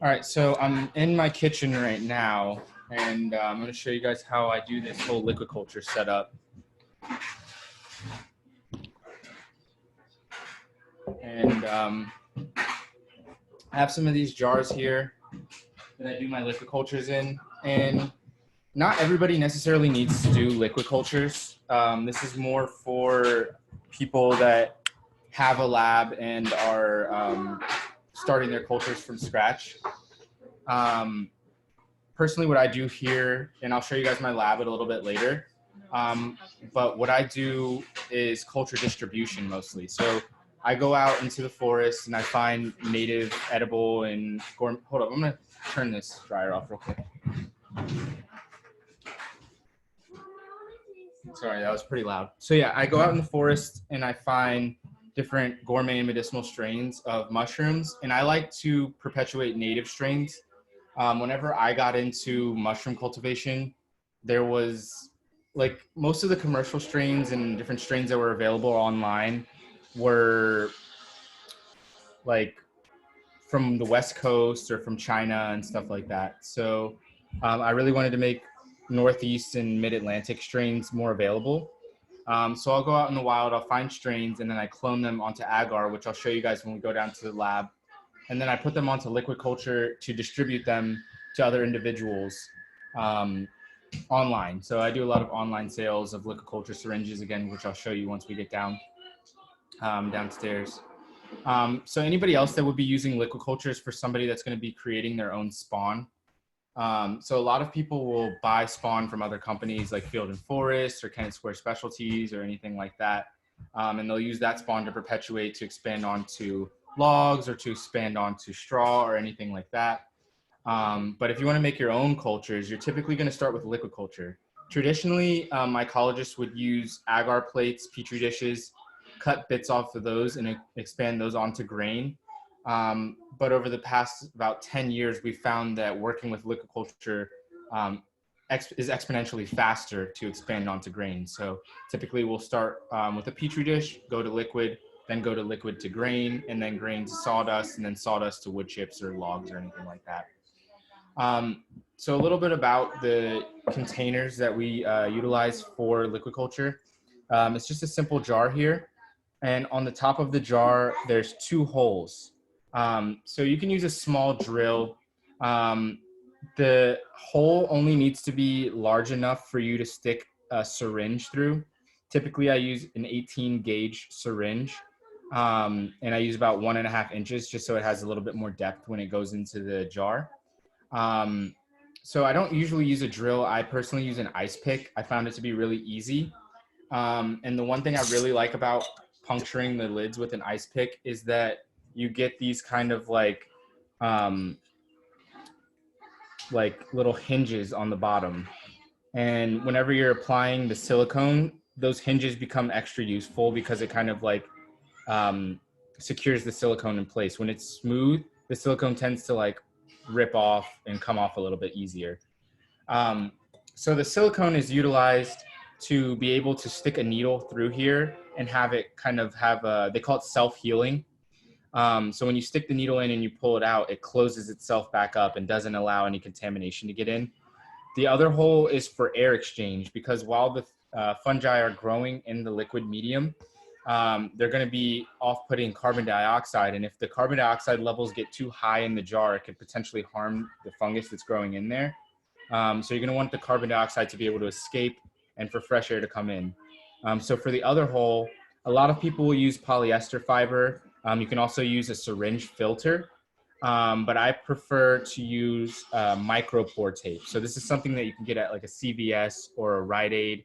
All right, so I'm in my kitchen right now, and I'm going to show you guys how I do this whole LiquidCulture setup. And I have some of these jars here that I do my LiquidCultures in, and not everybody necessarily needs to do LiquidCultures. This is more for people that have a lab and are starting their cultures from scratch. Personally, what I do here, and I'll show you guys my lab a little bit later, but what I do is culture distribution mostly. So I go out into the forest and I find native, edible, and hold up, I'm gonna turn this dryer off real quick. Sorry, that was pretty loud. So yeah, I go out in the forest and I find different gourmet and medicinal strains of mushrooms, and I like to perpetuate native strains. Whenever I got into mushroom cultivation, there was like most of the commercial strains and different strains that were available online were like from the West Coast or from China and stuff like that. So I really wanted to make Northeast and Mid-Atlantic strains more available. So I'll go out in the wild, I'll find strains, and then I clone them onto agar, which I'll show you guys when we go down to the lab. And then I put them onto LiquidCulture to distribute them to other individuals online. So I do a lot of online sales of LiquidCulture syringes again, which I'll show you once we get down downstairs. So anybody else that would be using LiquidCulture is for somebody that's going to be creating their own spawn. So a lot of people will buy spawn from other companies like Field and Forest or Kennett Square Specialties or anything like that. And they'll use that spawn to perpetuate to expand onto logs or to expand onto straw or anything like that. But if you want to make your own cultures, you're typically going to start with LiquidCulture. Traditionally, mycologists would use agar plates, petri dishes, cut bits off of those and expand those onto grain. But over the past about 10 years, we found that working with LiquidCulture is exponentially faster to expand onto grain. So typically we'll start with a petri dish, go to liquid, then go to liquid to grain, and then grain to sawdust, and then sawdust to wood chips or logs or anything like that. So a little bit about the containers that we utilize for LiquidCulture. It's just a simple jar here. And on the top of the jar, there's 2 holes. So you can use a small drill. The hole only needs to be large enough for you to stick a syringe through. Typically, I use an 18 gauge syringe, and I use about 1.5 inches just so it has a little bit more depth when it goes into the jar. So I don't usually use a drill. I personally use an ice pick. I found it to be really easy. And the one thing I really like about puncturing the lids with an ice pick is that you get these kind of like little hinges on the bottom. And whenever you're applying the silicone, those hinges become extra useful because it kind of like secures the silicone in place. When it's smooth, the silicone tends to like rip off and come off a little bit easier. So the silicone is utilized to be able to stick a needle through here and have it kind of have they call it self-healing. So when you stick the needle in and you pull it out, it closes itself back up and doesn't allow any contamination to get in. The other hole is for air exchange, because while the fungi are growing in the liquid medium, they're going to be off-putting carbon dioxide. And if the carbon dioxide levels get too high in the jar, it could potentially harm the fungus that's growing in there. So you're going to want the carbon dioxide to be able to escape and for fresh air to come in. So for the other hole, a lot of people will use polyester fiber. You can also use a syringe filter, but I prefer to use micropore tape. So this is something that you can get at like a CVS or a Rite Aid.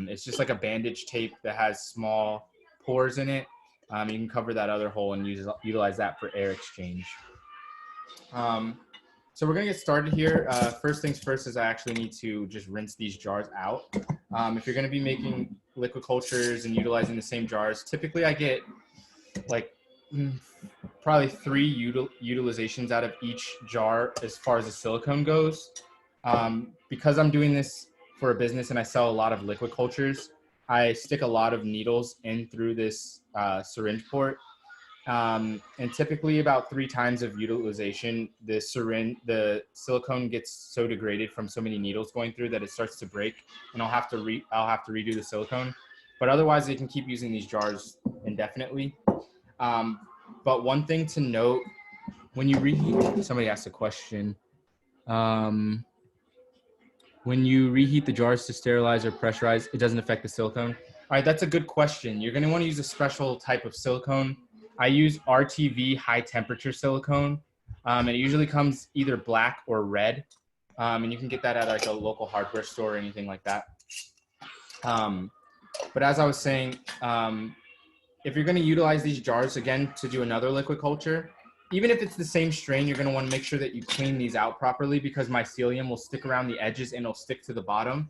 It's just like a bandage tape that has small pores in it. You can cover that other hole and utilize that for air exchange. So we're gonna get started here. First things first is I actually need to just rinse these jars out. If you're gonna be making LiquidCultures and utilizing the same jars, typically I get like probably 3 utilizations out of each jar as far as the silicone goes. Because I'm doing this for a business and I sell a lot of LiquidCultures, I stick a lot of needles in through this syringe port. And typically about 3 times of utilization, the silicone gets so degraded from so many needles going through that it starts to break, and I'll have to redo the silicone. But otherwise, they can keep using these jars indefinitely. But one thing to note, when you reheat, somebody asked a question. When you reheat the jars to sterilize or pressurize, it doesn't affect the silicone. All right, that's a good question. You're going to want to use a special type of silicone. I use RTV high temperature silicone, and it usually comes either black or red, and you can get that at like a local hardware store or anything like that. But as I was saying, if you're going to utilize these jars again to do another liquid culture, even if it's the same strain, you're going to want to make sure that you clean these out properly, because mycelium will stick around the edges and it'll stick to the bottom.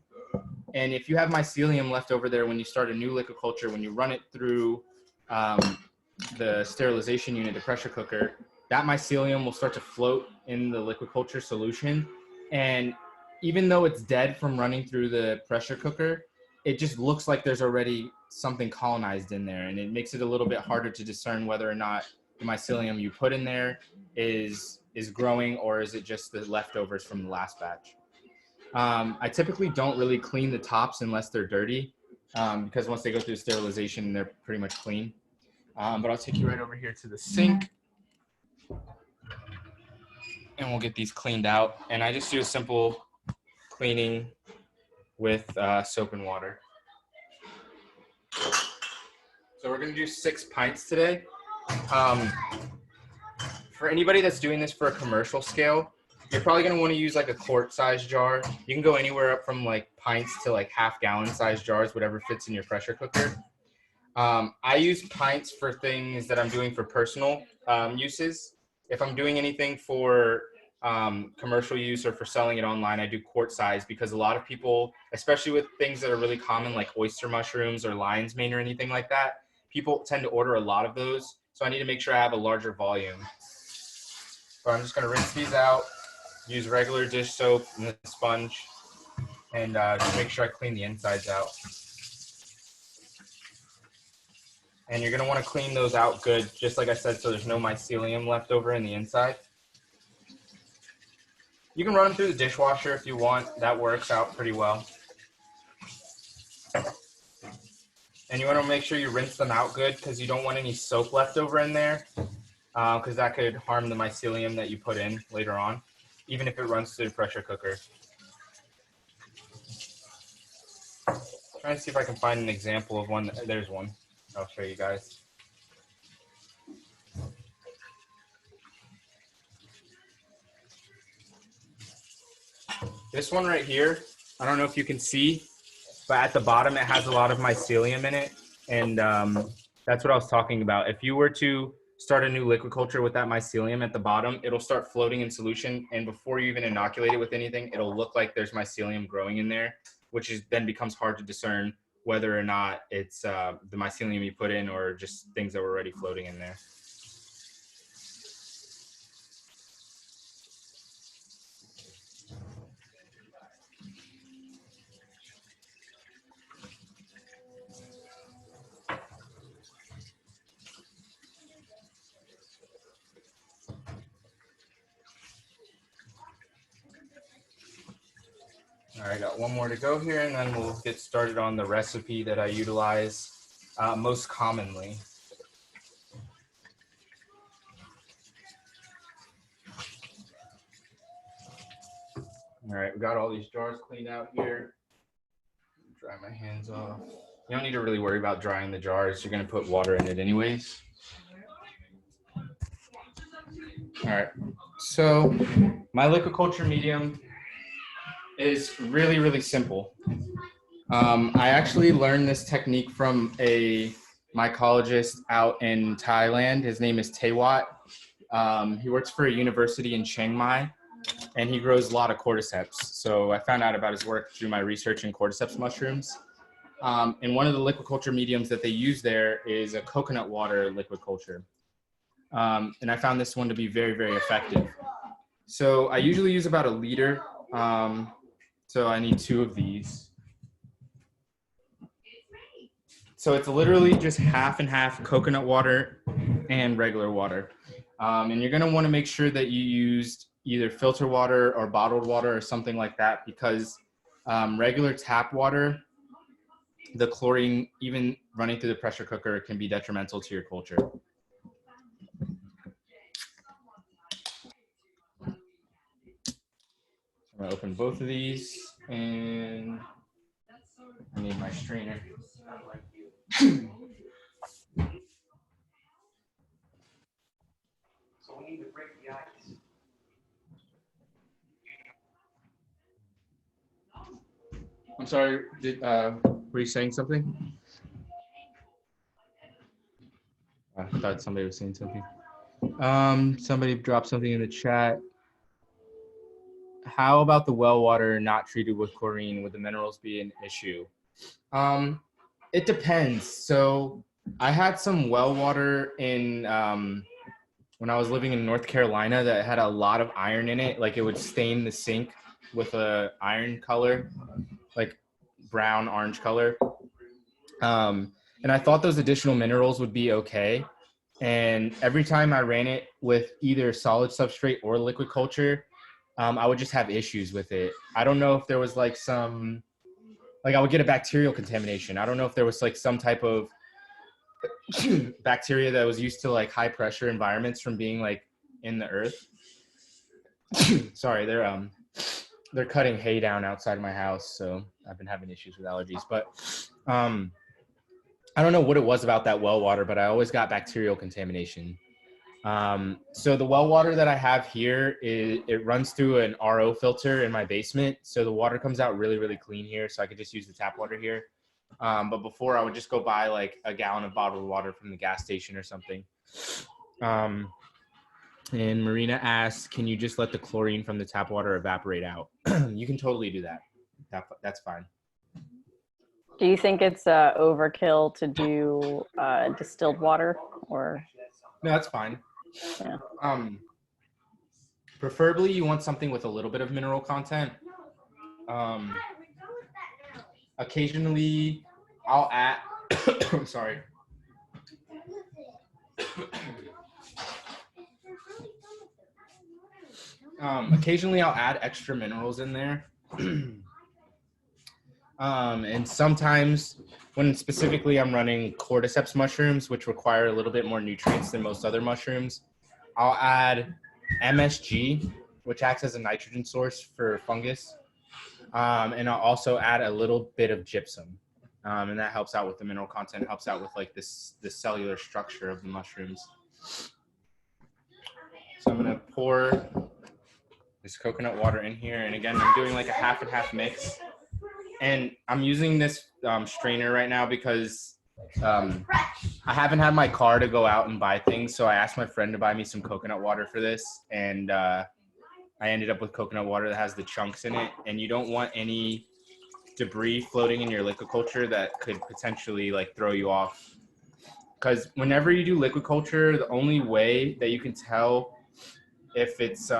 And if you have mycelium left over there when you start a new liquid culture, when you run it through the sterilization unit, the pressure cooker, that mycelium will start to float in the liquid culture solution. And even though it's dead from running through the pressure cooker, it just looks like there's already something colonized in there, and it makes it a little bit harder to discern whether or not the mycelium you put in there is growing, or is it just the leftovers from the last batch. I typically don't really clean the tops unless they're dirty, because once they go through sterilization, they're pretty much clean. But I'll take you right over here to the sink, and we'll get these cleaned out. And I just do a simple cleaning with soap and water. So we're going to do 6 pints today. For anybody that's doing this for a commercial scale, you're probably going to want to use like a quart size jar. You can go anywhere up from like pints to like half-gallon size jars, whatever fits in your pressure cooker. I use pints for things that I'm doing for personal uses. If I'm doing anything for commercial use or for selling it online, I do quart size, because a lot of people, especially with things that are really common like oyster mushrooms or lion's mane or anything like that, people tend to order a lot of those. So I need to make sure I have a larger volume. So I'm just going to rinse these out, use regular dish soap and the sponge, and just make sure I clean the insides out. And you're going to want to clean those out good, just like I said, so there's no mycelium left over in the inside. You can run them through the dishwasher if you want. That works out pretty well. And you want to make sure you rinse them out good, because you don't want any soap left over in there, because that could harm the mycelium that you put in later on, even if it runs through the pressure cooker. Trying to see if I can find an example of one. There's one. I'll show you guys. This one right here, I don't know if you can see, but at the bottom it has a lot of mycelium in it, and that's what I was talking about. If you were to start a new liquid culture with that mycelium at the bottom, it'll start floating in solution, and before you even inoculate it with anything, it'll look like there's mycelium growing in there, which is then becomes hard to discern whether or not it's the mycelium you put in or just things that were already floating in there. All right, got one more to go here, and then we'll get started on the recipe that I utilize most commonly. All right, we got all these jars cleaned out here. Dry my hands off. You don't need to really worry about drying the jars. You're going to put water in it anyways. All right, so my liquid culture medium is really, really simple. I actually learned this technique from a mycologist out in Thailand. His name is Tewat. He works for a university in Chiang Mai, and he grows a lot of cordyceps. So I found out about his work through my research in cordyceps mushrooms. And one of the liquid culture mediums that they use there is a coconut water liquid culture. And I found this one to be very, very effective. So I usually use about 1 liter. So I need 2 of these. So it's literally just half and half coconut water and regular water. And you're gonna wanna make sure that you used either filter water or bottled water or something like that, because regular tap water, the chlorine, even running through the pressure cooker, can be detrimental to your culture. I'm gonna open both of these, and I need my strainer. So we need to break the ice. I'm sorry, were you saying something? I thought somebody was saying something. Somebody dropped something in the chat. How about the well water not treated with chlorine? Would the minerals be an issue? It depends. So I had some well water in when I was living in North Carolina that had a lot of iron in it. Like it would stain the sink with a iron color, like brown, orange color. And I thought those additional minerals would be okay. And every time I ran it with either solid substrate or liquid culture, I would just have issues with it. I don't know if there was like some, like I would get a bacterial contamination. I don't know if there was like some type of bacteria that was used to like high pressure environments from being like in the earth. Sorry, they're cutting hay down outside my house, so I've been having issues with allergies. But I don't know what it was about that well water, but I always got bacterial contamination. So the well water that I have here, it runs through an RO filter in my basement. So the water comes out really, really clean here. So I could just use the tap water here. But before I would just go buy like a gallon of bottled water from the gas station or something. And Marina asks, can you just let the chlorine from the tap water evaporate out? You can totally do that. That's fine. Do you think it's overkill to do distilled water, or? No, that's fine. Yeah. Preferably you want something with a little bit of mineral content. Occasionally I'll add, sorry. Occasionally I'll add extra minerals in there. And sometimes when specifically I'm running cordyceps mushrooms, which require a little bit more nutrients than most other mushrooms, I'll add MSG, which acts as a nitrogen source for fungus. And I'll also add a little bit of gypsum. And that helps out with the mineral content, helps out with like the cellular structure of the mushrooms. So I'm gonna pour this coconut water in here. And again, I'm doing like a half and half mix. And I'm using this strainer right now because I haven't had my car to go out and buy things. So I asked my friend to buy me some coconut water for this. And I ended up with coconut water that has the chunks in it. And you don't want any debris floating in your liquid culture that could potentially like throw you off. Because whenever you do liquid culture, the only way that you can tell if it's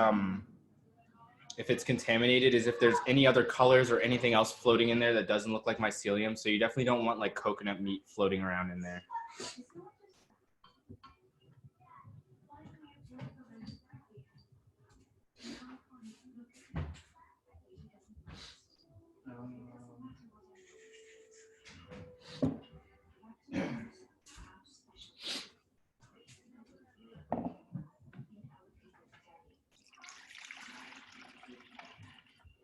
contaminated is if there's any other colors or anything else floating in there that doesn't look like mycelium. So you definitely don't want like coconut meat floating around in there.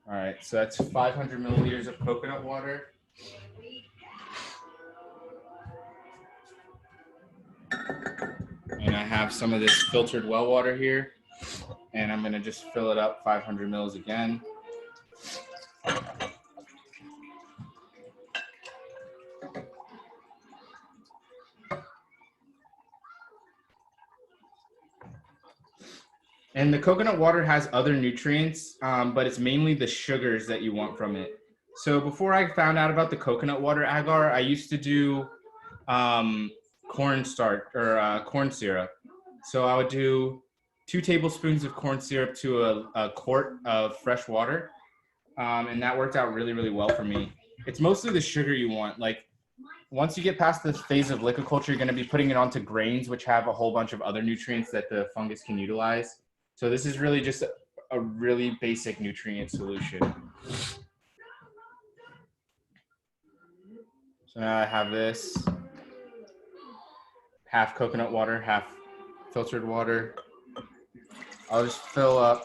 All right, so that's 500 milliliters of coconut water. And I have some of this filtered well water here. And I'm gonna just fill it up 500 mils again. And the coconut water has other nutrients, but it's mainly the sugars that you want from it. So before I found out about the coconut water agar, I used to do cornstarch or corn syrup. So I would do 2 tablespoons of corn syrup to a quart of fresh water. And that worked out really, really well for me. It's mostly the sugar you want. Like once you get past this phase of liquid culture, you're going to be putting it onto grains, which have a whole bunch of other nutrients that the fungus can utilize. So this is really just a really basic nutrient solution. So now I have this half coconut water, half filtered water. I'll just fill up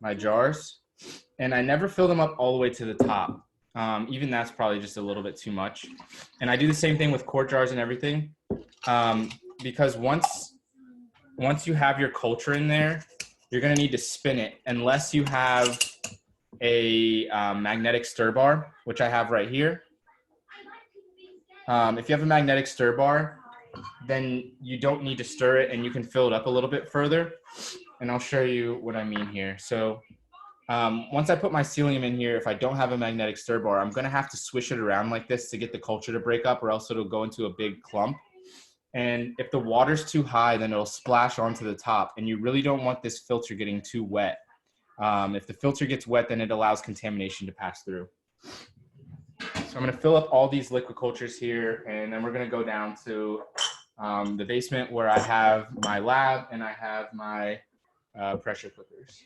my jars, and I never fill them up all the way to the top. Even that's probably just a little bit too much. And I do the same thing with quart jars and everything, because once you have your culture in there, you're going to need to spin it unless you have a magnetic stir bar, which I have right here. If you have a magnetic stir bar, then you don't need to stir it and you can fill it up a little bit further. And I'll show you what I mean here. So once I put my psyllium in here, if I don't have a magnetic stir bar, I'm going to have to swish it around like this to get the culture to break up, or else it'll go into a big clump. And if the water's too high, then it'll splash onto the top. And you really don't want this filter getting too wet. If the filter gets wet, then it allows contamination to pass through. So I'm going to fill up all these liquid cultures here, and then we're going to go down to the basement where I have my lab and I have my pressure cookers.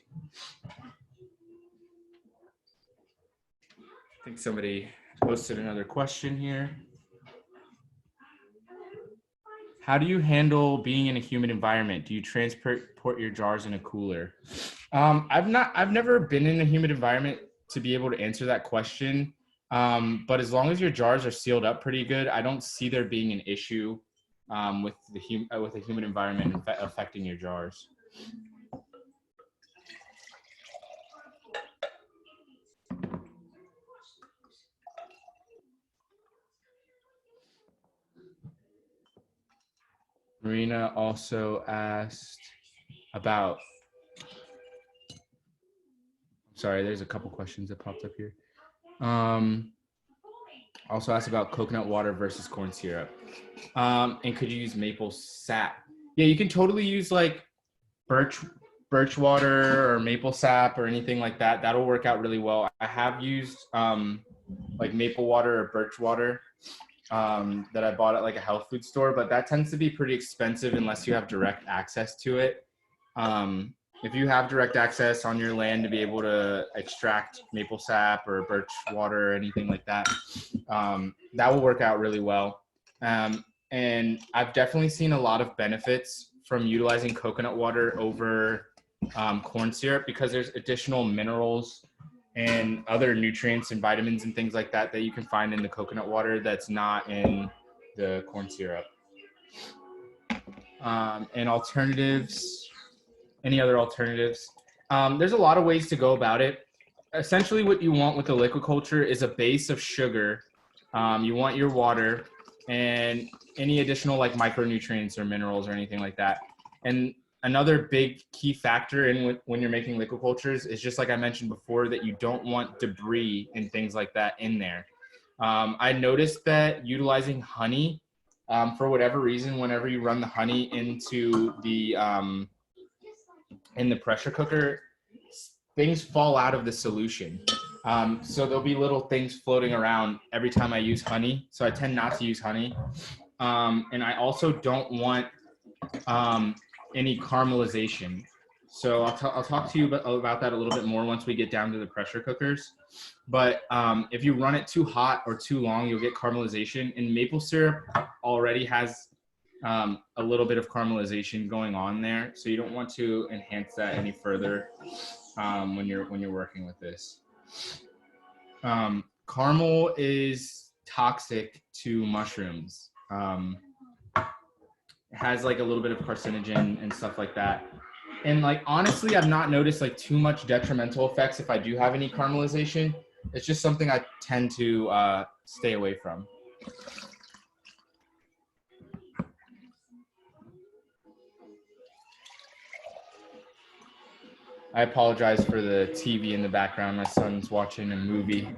I think somebody posted another question here. How do you handle being in a humid environment? Do you transport your jars in a cooler? I've never been in a humid environment to be able to answer that question. But as long as your jars are sealed up pretty good, I don't see there being an issue with a humid environment affecting your jars. Marina also asked about, sorry, there's a couple questions that popped up here. Also asked about coconut water versus corn syrup. And could you use maple sap? Yeah, you can totally use like birch water or maple sap or anything like that. That'll work out really well. I have used like maple water or birch water that I bought at like a health food store, but that tends to be pretty expensive unless you have direct access to it. If you have direct access on your land to be able to extract maple sap or birch water or anything like that, that will work out really well. And I've definitely seen a lot of benefits from utilizing coconut water over corn syrup, because there's additional minerals and other nutrients and vitamins and things like that that you can find in the coconut water that's not in the corn syrup. And alternatives, any other alternatives? There's a lot of ways to go about it. Essentially what you want with the liquid culture is a base of sugar. You want your water and any additional like micronutrients or minerals or anything like that. And another big key factor in when you're making liquid cultures is, just like I mentioned before, that you don't want debris and things like that in there. I noticed that utilizing honey, for whatever reason, whenever you run the honey into the in the pressure cooker, things fall out of the solution. So there'll be little things floating around every time I use honey. So I tend not to use honey. And I also don't want any caramelization. So I'll talk to you about that a little bit more once we get down to the pressure cookers. But if you run it too hot or too long, you'll get caramelization. And maple syrup already has a little bit of caramelization going on there, so you don't want to enhance that any further when you're working with this. Caramel is toxic to mushrooms. It has like a little bit of carcinogen and stuff like that. And like, honestly, I've not noticed like too much detrimental effects if I do have any caramelization. It's just something I tend to stay away from. I apologize for the TV in the background. My son's watching a movie.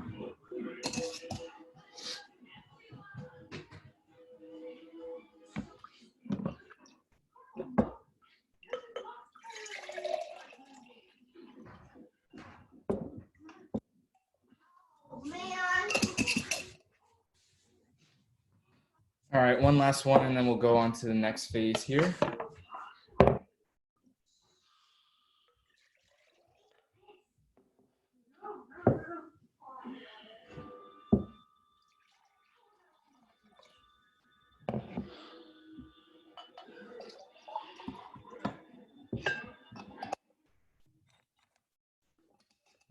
right, one last one, and then we'll go on to the next phase here.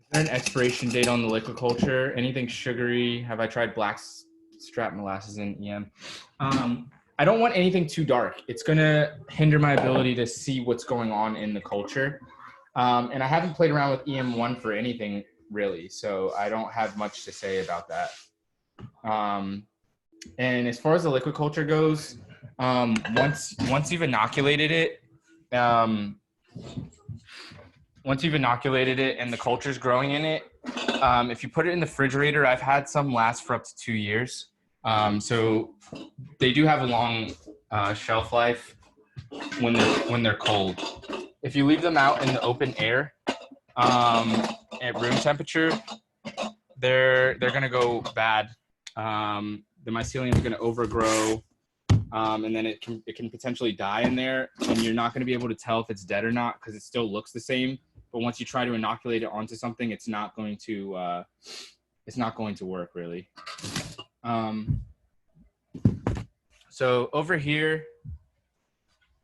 Is there an expiration date on the LiquidCulture? Anything sugary? Have I tried black strap molasses in EM? I don't want anything too dark. It's going to hinder my ability to see what's going on in the culture. And I haven't played around with EM1 for anything really, so I don't have much to say about that. And as far as the LiquidCulture goes, once you've inoculated it, and the culture's growing in it, if you put it in the refrigerator, I've had some last for up to 2 years. So they do have a long shelf life when they're cold. If you leave them out in the open air at room temperature, they're gonna go bad. The mycelium is gonna overgrow, and then it can potentially die in there, and you're not gonna be able to tell if it's dead or not because it still looks the same. But once you try to inoculate it onto something, it's not going to work really. So over here,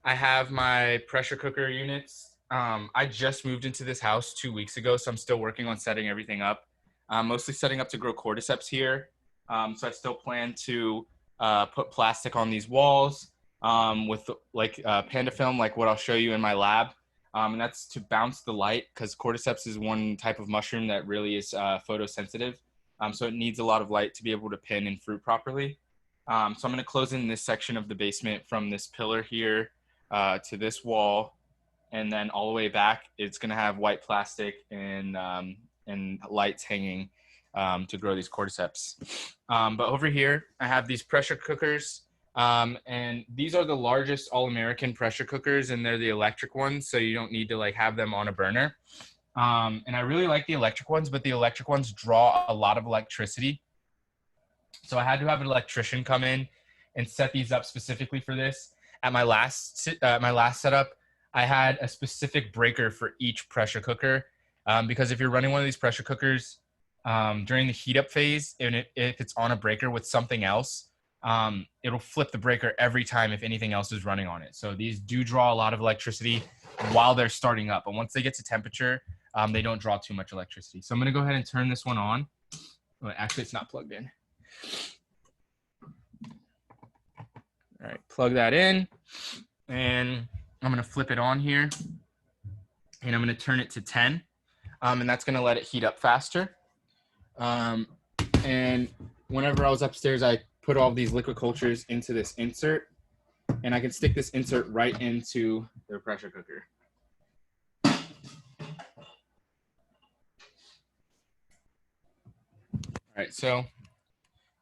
I have my pressure cooker units. I just moved into this house 2 weeks ago, so I'm still working on setting everything up. I'm mostly setting up to grow cordyceps here. So I still plan to put plastic on these walls with like panda film, like what I'll show you in my lab. And that's to bounce the light because cordyceps is one type of mushroom that really is photosensitive. So it needs a lot of light to be able to pin and fruit properly. So I'm going to close in this section of the basement from this pillar here to this wall. And then all the way back, it's going to have white plastic and lights hanging to grow these cordyceps. But over here, I have these pressure cookers. And these are the largest all-American pressure cookers, and they're the electric ones, so you don't need to like have them on a burner. And I really like the electric ones, but the electric ones draw a lot of electricity. So I had to have an electrician come in and set these up specifically for this. At my last setup, I had a specific breaker for each pressure cooker because if you're running one of these pressure cookers during the heat up phase, and if it's on a breaker with something else, it'll flip the breaker every time if anything else is running on it. So these do draw a lot of electricity while they're starting up, but once they get to temperature, they don't draw too much electricity. So I'm going to go ahead and turn this one on. Well, actually, it's not plugged in. All right, plug that in, and I'm going to flip it on here, and I'm going to turn it to 10, and that's going to let it heat up faster. And whenever I was upstairs, I put all these LiquidCultures into this insert, and I can stick this insert right into the pressure cooker. All right, so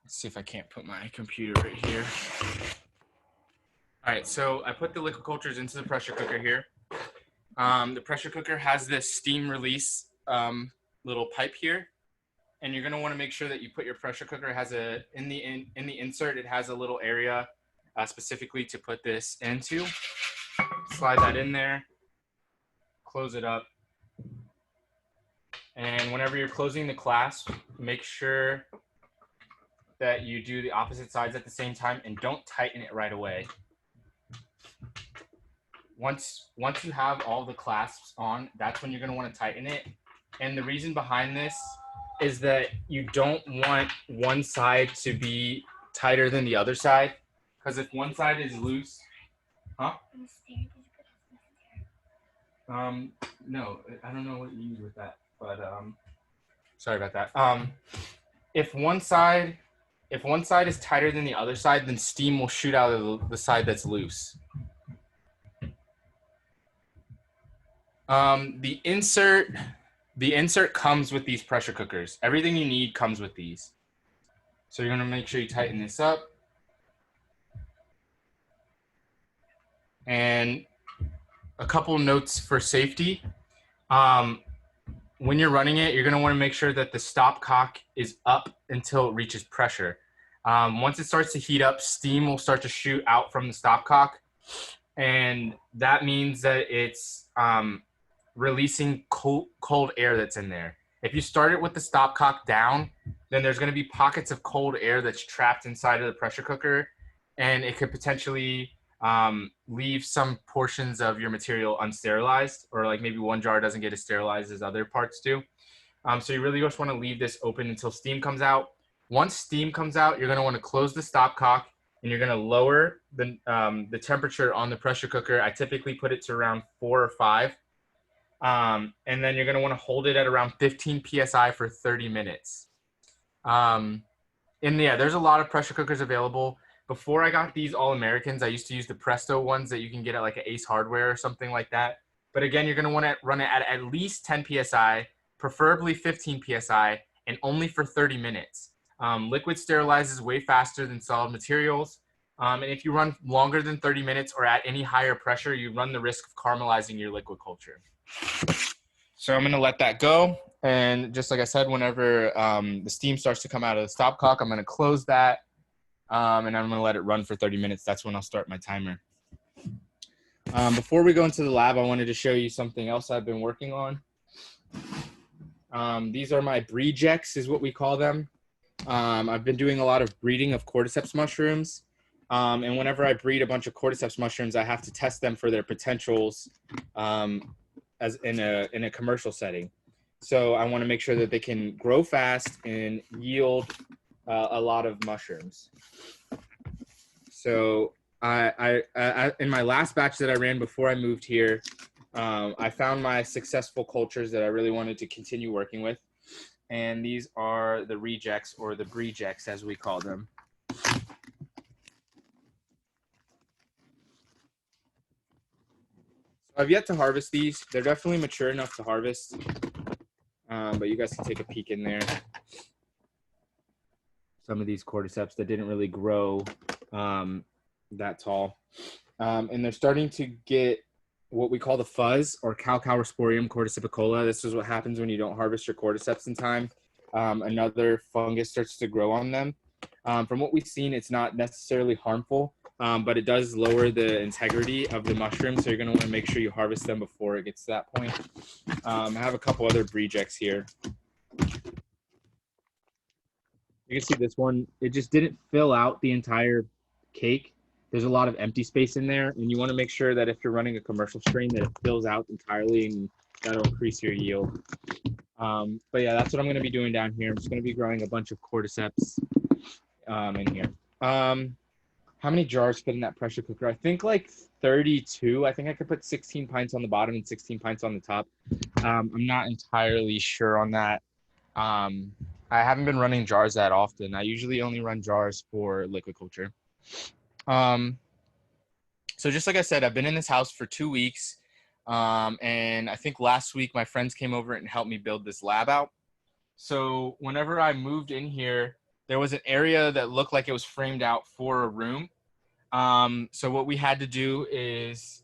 let's see if I can't put my computer right here. All right, so I put the LiquidCultures into the pressure cooker here. The pressure cooker has this steam release little pipe here. And you're going to want to make sure that you put your pressure cooker has in the insert, it has a little area specifically to put this into. Slide that in there, close it up. And whenever you're closing the clasp, make sure that you do the opposite sides at the same time and don't tighten it right away. Once you have all the clasps on, that's when you're going to want to tighten it. And the reason behind this is that you don't want one side to be tighter than the other side, because if one side is loose, no, I don't know what you use with that, but sorry about that. If one side is tighter than the other side, then steam will shoot out of the side that's loose. The insert comes with these pressure cookers. Everything you need comes with these. So you're going to make sure you tighten this up. And a couple notes for safety. When you're running it, you're going to want to make sure that the stopcock is up until it reaches pressure. Once it starts to heat up, steam will start to shoot out from the stopcock. And that means that it's releasing cold air that's in there. If you start it with the stopcock down, then there's going to be pockets of cold air that's trapped inside of the pressure cooker, and it could potentially leave some portions of your material unsterilized, or like maybe one jar doesn't get as sterilized as other parts do. So you really just want to leave this open until steam comes out. Once steam comes out, you're going to want to close the stopcock, and you're going to lower the temperature on the pressure cooker. I typically put it to around 4 or 5. And then you're going to want to hold it at around 15 psi for 30 minutes. There's a lot of pressure cookers available. Before I got these All-Americans, I used to use the Presto ones that you can get at like an Ace Hardware or something like that. But again, you're going to want to run it at least 10 psi, preferably 15 psi, and only for 30 minutes. Liquid sterilizes way faster than solid materials. And if you run longer than 30 minutes or at any higher pressure, you run the risk of caramelizing your liquid culture. So I'm going to let that go. And just like I said, whenever the steam starts to come out of the stopcock, I'm going to close that. And I'm going to let it run for 30 minutes. That's when I'll start my timer. Before we go into the lab, I wanted to show you something else I've been working on. These are my brejects, is what we call them. I've been doing a lot of breeding of cordyceps mushrooms. And whenever I breed a bunch of cordyceps mushrooms, I have to test them for their potentials as in a commercial setting. So I want to make sure that they can grow fast and yield a lot of mushrooms. So I in my last batch that I ran before I moved here, I found my successful cultures that I really wanted to continue working with. And these are the rejects, or the brejects as we call them. I've yet to harvest these. They're definitely mature enough to harvest, but you guys can take a peek in there. Some of these cordyceps that didn't really grow that tall. And they're starting to get what we call the fuzz, or Calcaurosporium cordycipicola. This is what happens when you don't harvest your cordyceps in time. Another fungus starts to grow on them. From what we've seen, it's not necessarily harmful, but it does lower the integrity of the mushroom. So you're going to want to make sure you harvest them before it gets to that point. I have a couple other brejects here. You can see this one, it just didn't fill out the entire cake. There's a lot of empty space in there, and you want to make sure that if you're running a commercial strain that it fills out entirely, and that'll increase your yield. But yeah, that's what I'm going to be doing down here. I'm just going to be growing a bunch of cordyceps in here. How many jars fit in that pressure cooker? I think like 32. I think I could put 16 pints on the bottom and 16 pints on the top. I'm not entirely sure on that. I haven't been running jars that often. I usually only run jars for liquid culture. So just like I said, I've been in this house for 2 weeks. And I think last week my friends came over and helped me build this lab out. So whenever I moved in here, there was an area that looked like it was framed out for a room. So what we had to do is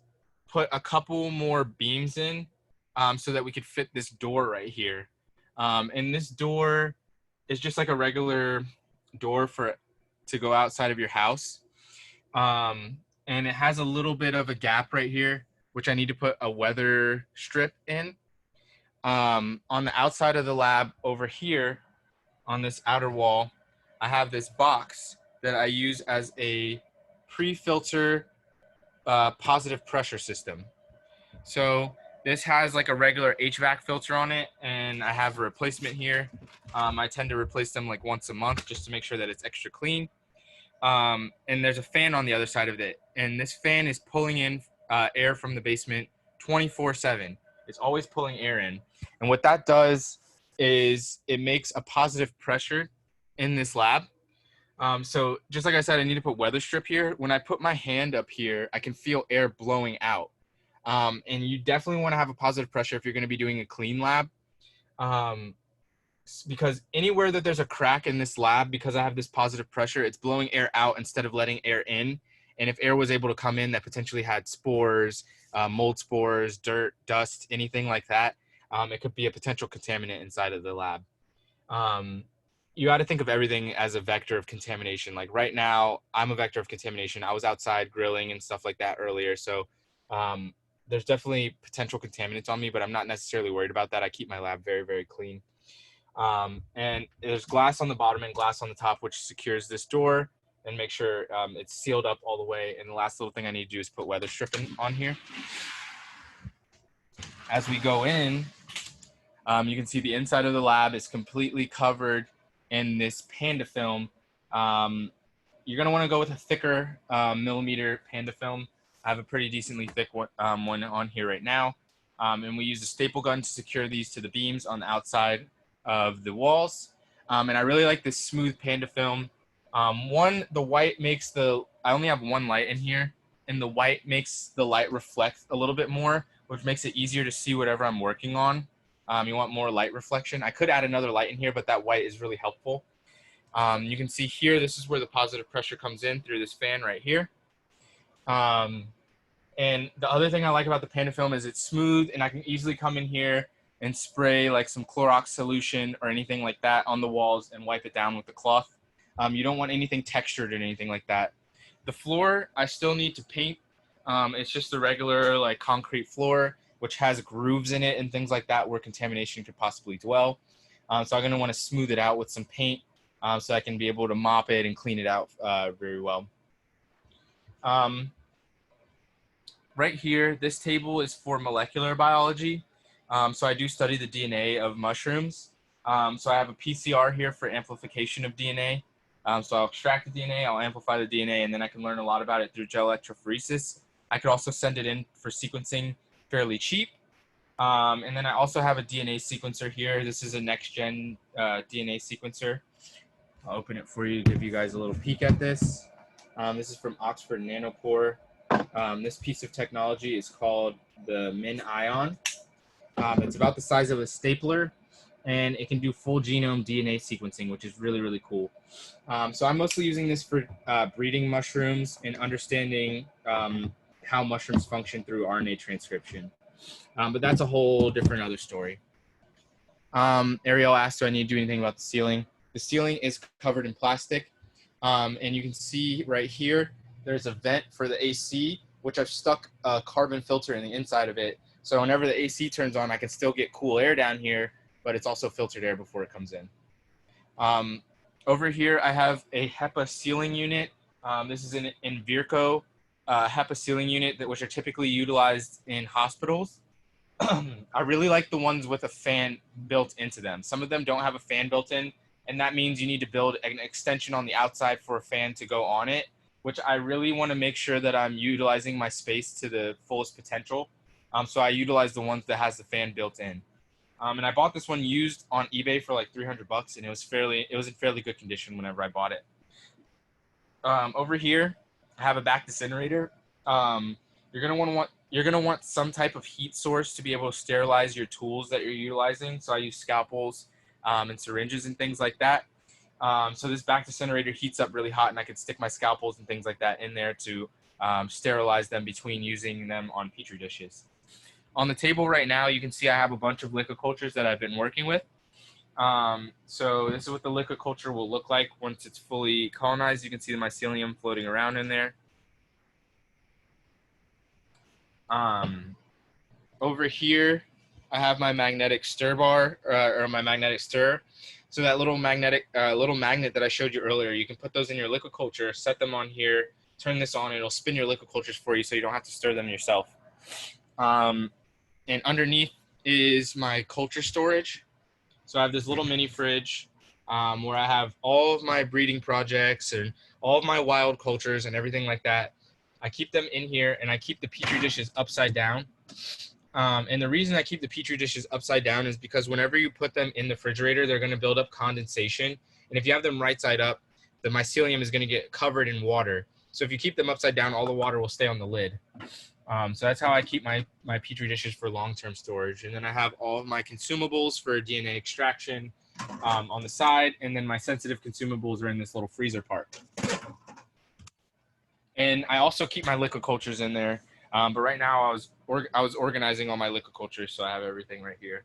put a couple more beams in so that we could fit this door right here. And this door is just like a regular door to go outside of your house. And it has a little bit of a gap right here, which I need to put a weather strip in. On the outside of the lab over here, on this outer wall, I have this box that I use as a pre-filter positive pressure system. So this has like a regular HVAC filter on it, and I have a replacement here. I tend to replace them like once a month just to make sure that it's extra clean. And there's a fan on the other side of it, and this fan is pulling in air from the basement 24/7. It's always pulling air in, and what that does is it makes a positive pressure in this lab. So just like I said, I need to put weather strip here. When I put my hand up here, I can feel air blowing out. And you definitely want to have a positive pressure if you're going to be doing a clean lab. Because anywhere that there's a crack in this lab, because I have this positive pressure, it's blowing air out instead of letting air in. And if air was able to come in that potentially had spores, mold spores, dirt, dust, anything like that, it could be a potential contaminant inside of the lab. you got to think of everything as a vector of contamination. Like right now, I'm a vector of contamination. I was outside grilling and stuff like that earlier. So there's definitely potential contaminants on me, but I'm not necessarily worried about that. I keep my lab very, very clean. And there's glass on the bottom and glass on the top, which secures this door and make sure it's sealed up all the way. And the last little thing I need to do is put weather stripping on here. As we go in, you can see the inside of the lab is completely covered in this Panda film. You're going to want to go with a thicker millimeter Panda film. I have a pretty decently thick one on here right now. And we use a staple gun to secure these to the beams on the outside of the walls. And I really like this smooth Panda film. The white makes I only have one light in here, and the white makes the light reflect a little bit more, which makes it easier to see whatever I'm working on. You want more light reflection. I could add another light in here, but that white is really helpful. You can see here, this is where the positive pressure comes in through this fan right here. And the other thing I like about the Panda film is it's smooth, and I can easily come in here and spray like some Clorox solution or anything like that on the walls and wipe it down with the cloth. You don't want anything textured or anything like that. The floor, I still need to paint. It's just a regular like concrete floor, which has grooves in it and things like that where contamination could possibly dwell. So I'm going to want to smooth it out with some paint so I can be able to mop it and clean it out very well. Right here, this table is for molecular biology. So I do study the DNA of mushrooms. So I have a PCR here for amplification of DNA. So I'll extract the DNA, I'll amplify the DNA, and then I can learn a lot about it through gel electrophoresis. I could also send it in for sequencing fairly cheap. And then I also have a DNA sequencer here. This is a next-gen DNA sequencer. I'll open it for you to give you guys a little peek at this. This is from Oxford Nanopore. This piece of technology is called the MinION. It's about the size of a stapler, and it can do full genome DNA sequencing, which is really, really cool. So I'm mostly using this for breeding mushrooms and understanding how mushrooms function through RNA transcription. But that's a whole different other story. Ariel asked, do I need to do anything about the ceiling? The ceiling is covered in plastic. And you can see right here, there's a vent for the AC, which I've stuck a carbon filter in the inside of it. So whenever the AC turns on, I can still get cool air down here, but it's also filtered air before it comes in. Over here, I have a HEPA sealing unit. This is an Envirco HEPA sealing unit which are typically utilized in hospitals. I really like the ones with a fan built into them. Some of them don't have a fan built in, and that means you need to build an extension on the outside for a fan to go on it, which I really want to make sure that I'm utilizing my space to the fullest potential. So I utilize the ones that has the fan built in. And I bought this one used on eBay for like $300, and it was in fairly good condition whenever I bought it. Over here, I have a back incinerator. You're gonna want some type of heat source to be able to sterilize your tools that you're utilizing. So I use scalpels and syringes and things like that. So this back incinerator heats up really hot, and I could stick my scalpels and things like that in there to sterilize them between using them on Petri dishes. On the table right now, you can see I have a bunch of LiquidCultures that I've been working with. So this is what the LiquidCulture will look like once it's fully colonized. You can see the mycelium floating around in there. Over here, I have my magnetic stir bar or my magnetic stir. So that little magnet that I showed you earlier, you can put those in your LiquidCulture, set them on here, turn this on, and it'll spin your LiquidCultures for you so you don't have to stir them yourself. And underneath is my culture storage. So I have this little mini fridge where I have all of my breeding projects and all of my wild cultures and everything like that. I keep them in here, and I keep the Petri dishes upside down. And the reason I keep the Petri dishes upside down is because whenever you put them in the refrigerator, they're going to build up condensation. And if you have them right side up, the mycelium is going to get covered in water. So if you keep them upside down, all the water will stay on the lid. So that's how I keep my Petri dishes for long-term storage. And then I have all of my consumables for DNA extraction on the side. And then my sensitive consumables are in this little freezer part. And I also keep my LiquidCultures in there. But right now I was organizing all my LiquidCultures, so I have everything right here.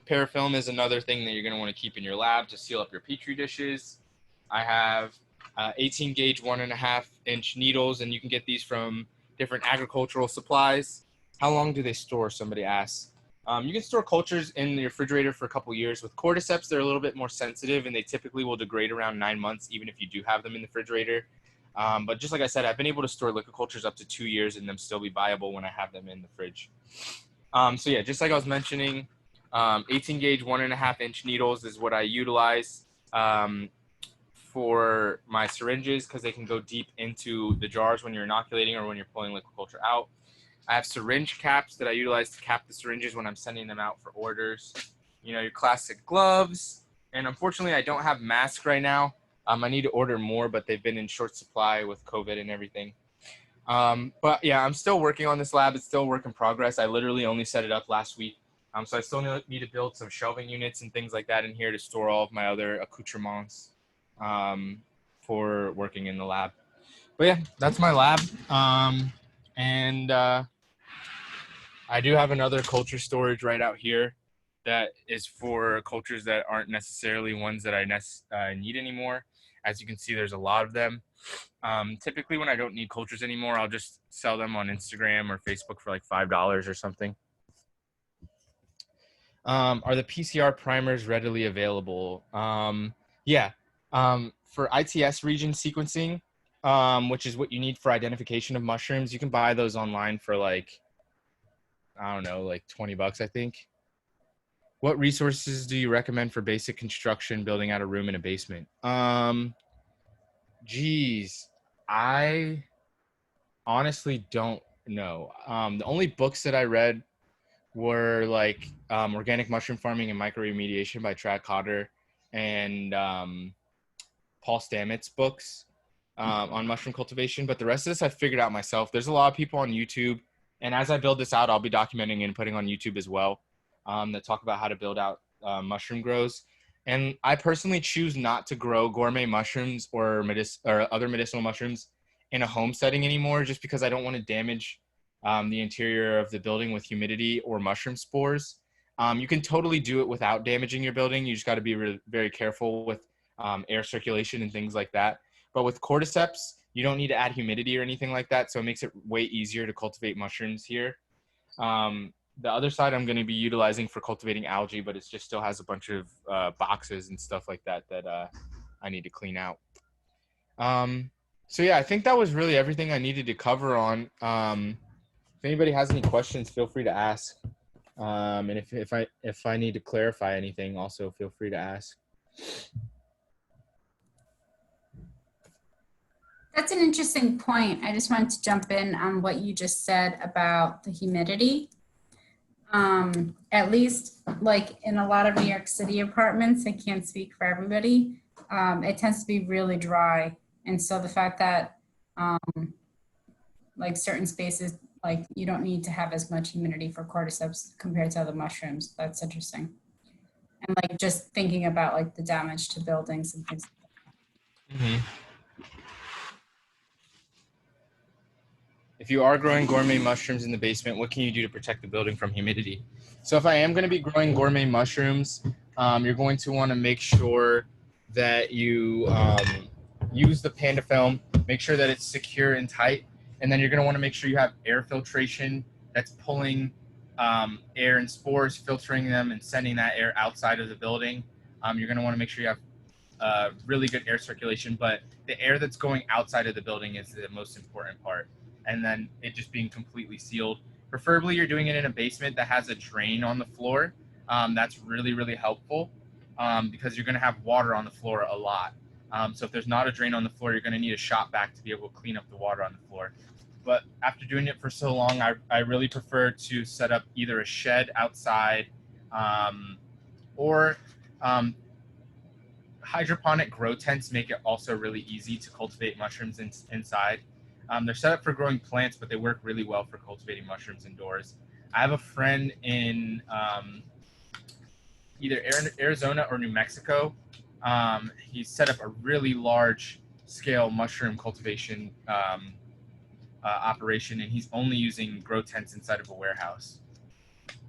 Parafilm is another thing that you're going to want to keep in your lab to seal up your Petri dishes. I have 18 gauge 1.5 inch needles, and you can get these from different agricultural supplies. How long do they store? Somebody asks. You can store cultures in the refrigerator for a couple years. With cordyceps, they're a little bit more sensitive, and they typically will degrade around 9 months, even if you do have them in the refrigerator. But just like I said, I've been able to store liquid cultures up to 2 years and them still be viable when I have them in the fridge. So yeah, just like I was mentioning, 18 gauge 1.5 inch needles is what I utilize for my syringes because they can go deep into the jars when you're inoculating or when you're pulling liquid culture out. I have syringe caps that I utilize to cap the syringes when I'm sending them out for orders. You know, your classic gloves. And unfortunately, I don't have masks right now. I need to order more, but they've been in short supply with COVID and everything. But yeah, I'm still working on this lab. It's still a work in progress. I literally only set it up last week. So I still need to build some shelving units and things like that in here to store all of my other accoutrements for working in the lab. But yeah, that's my lab. I do have another culture storage right out here that is for cultures that aren't necessarily ones that I need anymore. As you can see, there's a lot of them. Typically, when I don't need cultures anymore, I'll just sell them on Instagram or Facebook for like $5 or something. Are the PCR primers readily available? Yeah. For ITS region sequencing, which is what you need for identification of mushrooms, you can buy those online for like, I don't know, like $20, I think. What resources do you recommend for basic construction, building out a room in a basement? Geez, I honestly don't know. The only books that I read were like Organic Mushroom Farming and Microremediation by Trav Cotter and Paul Stamets books on mushroom cultivation. But the rest of this I figured out myself. There's a lot of people on YouTube. And as I build this out, I'll be documenting and putting on YouTube as well that talk about how to build out mushroom grows. And I personally choose not to grow gourmet mushrooms or other medicinal mushrooms in a home setting anymore, just because I don't want to damage the interior of the building with humidity or mushroom spores. You can totally do it without damaging your building. You just got to be very careful with air circulation and things like that. But with cordyceps, you don't need to add humidity or anything like that, so it makes it way easier to cultivate mushrooms here. The other side I'm going to be utilizing for cultivating algae, but it just still has a bunch of boxes and stuff like that that I need to clean out. So yeah, I think that was really everything I needed to cover on. If anybody has any questions, feel free to ask. And if I need to clarify anything, also feel free to ask. That's an interesting point. I just wanted to jump in on what you just said about the humidity. At least like in a lot of New York City apartments, I can't speak for everybody, it tends to be really dry. And so the fact that like certain spaces, like you don't need to have as much humidity for cordyceps compared to other mushrooms, that's interesting. And like just thinking about like the damage to buildings and things. Mm-hmm. If you are growing gourmet mushrooms in the basement, what can you do to protect the building from humidity? So if I am going to be growing gourmet mushrooms, you're going to want to make sure that you use the Panda film, make sure that it's secure and tight, and then you're going to want to make sure you have air filtration that's pulling air and spores, filtering them and sending that air outside of the building. You're going to want to make sure you have really good air circulation, but the air that's going outside of the building is the most important part. And then it just being completely sealed. Preferably you're doing it in a basement that has a drain on the floor. That's really, really helpful because you're gonna have water on the floor a lot. So if there's not a drain on the floor, you're gonna need a shop vac to be able to clean up the water on the floor. But after doing it for so long, I really prefer to set up either a shed outside or hydroponic grow tents make it also really easy to cultivate mushrooms inside. They're set up for growing plants, but they work really well for cultivating mushrooms indoors. I have a friend in either Arizona or New Mexico. He's set up a really large scale mushroom cultivation operation, and he's only using grow tents inside of a warehouse.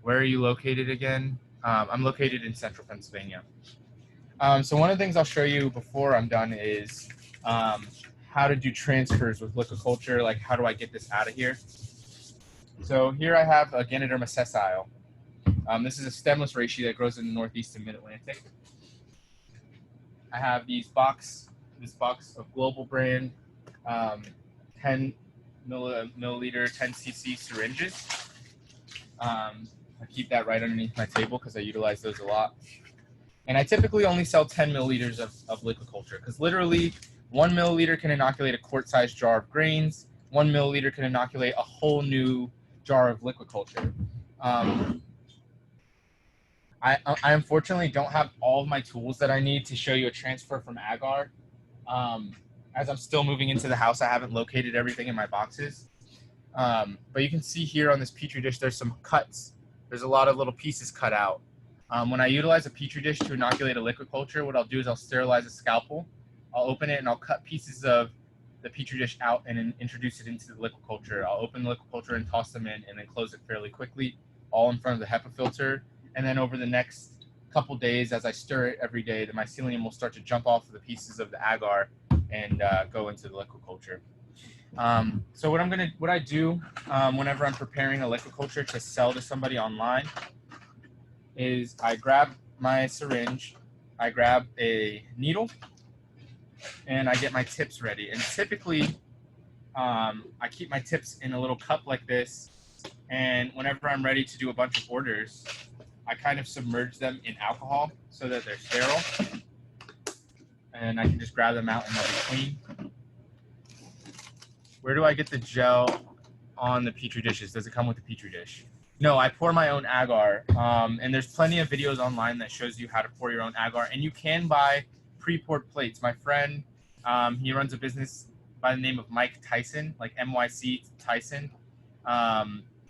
Where are you located again? I'm located in central Pennsylvania. So one of the things I'll show you before I'm done is how to do transfers with LiquidCulture. Like, how do I get this out of here? So here I have a Ganoderma sessile. This is a stemless reishi that grows in the Northeast and Mid-Atlantic. I have this box of Global brand 10 milliliter, 10 cc syringes. I keep that right underneath my table because I utilize those a lot. And I typically only sell 10 milliliters of LiquidCulture because literally 1 milliliter can inoculate a quart-sized jar of grains. 1 milliliter can inoculate a whole new jar of LiquidCulture. I unfortunately don't have all of my tools that I need to show you a transfer from agar. As I'm still moving into the house, I haven't located everything in my boxes. But you can see here on this Petri dish, there's some cuts. There's a lot of little pieces cut out. When I utilize a Petri dish to inoculate a LiquidCulture, what I'll do is I'll sterilize a scalpel. I'll open it and I'll cut pieces of the Petri dish out and then introduce it into the LiquidCulture. I'll open the LiquidCulture and toss them in and then close it fairly quickly, all in front of the HEPA filter. And then over the next couple days, as I stir it every day, the mycelium will start to jump off of the pieces of the agar and go into the LiquidCulture. So what I do whenever I'm preparing a LiquidCulture to sell to somebody online is I grab my syringe, I grab a needle, and I get my tips ready. And typically, I keep my tips in a little cup like this. And whenever I'm ready to do a bunch of orders, I kind of submerge them in alcohol so that they're sterile. And I can just grab them out and they'll be clean. Where do I get the gel on the Petri dishes? Does it come with the Petri dish? No, I pour my own agar. And there's plenty of videos online that shows you how to pour your own agar. And you can buy pre-poured plates. My friend, he runs a business by the name of Mike Tyson, like MYC Tyson.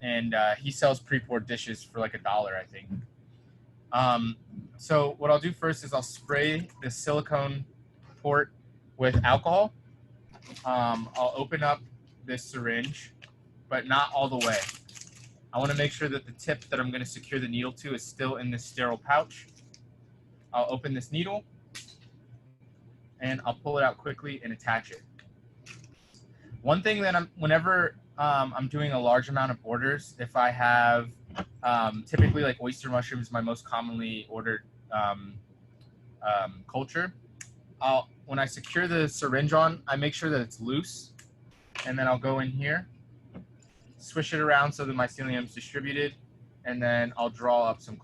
And he sells pre-poured dishes for like $1, I think. So what I'll do first is I'll spray the silicone port with alcohol. I'll open up this syringe, but not all the way. I want to make sure that the tip that I'm going to secure the needle to is still in this sterile pouch. I'll open this needle, and I'll pull it out quickly and attach it. One thing that whenever I'm doing a large amount of orders, if I have typically like oyster mushrooms, my most commonly ordered culture, when I secure the syringe on, I make sure that it's loose, and then I'll go in here, swish it around so the mycelium is distributed, and then I'll draw up some culture.